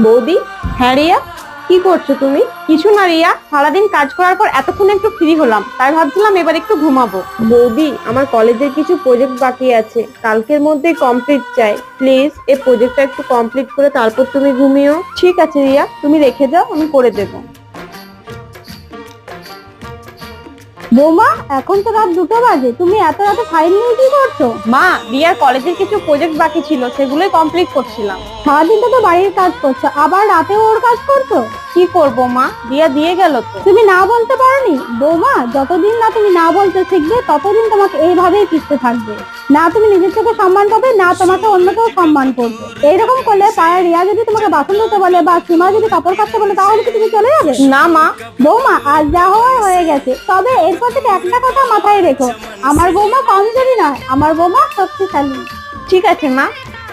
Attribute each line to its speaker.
Speaker 1: বৌদি। হ্যাঁ রিয়া, কি করছো তুমি? কিছু না রিয়া, সারাদিন কাজ করার পর এতক্ষণ একটু ফ্রি হলাম, তাই ভাবছিলাম এবার একটু ঘুমাবো। বৌদি, আমার কলেজের কিছু প্রজেক্ট বাকি আছে, কালকের মধ্যে কমপ্লিট চাই। প্লিজ এই প্রজেক্টটা একটু কমপ্লিট করে তারপর তুমি ঘুমিও। ঠিক আছে রিয়া, তুমি রেখে যাও, আমি করে দেবো।
Speaker 2: বৌমা, এখন তো রাত 2টা বাজে, তুমি এত রাতে ফাইল নিয়ে কি করছো?
Speaker 1: মা, রিয়ার কলেজের কিছু প্রজেক্ট বাকি ছিল, সেগুলোই কমপ্লিট করছিলাম।
Speaker 2: সারাদিনটা তো বাড়ির কাজ করছো, আবার রাতেও ওর কাজ করছো।
Speaker 1: কি করব মা, রিয়া দিয়ে গেল তো।
Speaker 2: তুমি না বলতে পারোনি? বৌমা, যতদিন না তুমি না বলতে শিখবে ততদিন তোমাকে এইভাবেই পিছতে থাকবে। না তুমি নিজের চোখে সম্মান পাবে, না তোমাকে অন্য কেউ সম্মান করবে। এইরকম করলে পাড়ার রিয়া যদি তোমাকে বাসন ধুতে বলে বা সীমা যদি কাপড় কাচতে বলে, তাহলে কি তুমি চলে যাবে?
Speaker 1: না মা।
Speaker 2: বৌমা, আজ যা হওয়ার হয়ে গেছে, তবে এরপর থেকে একটা কথা মাথায় রেখো, আমার বৌমা কমজোরি নয়, আমার বৌমা শক্তিশালী।
Speaker 1: ঠিক আছে মা।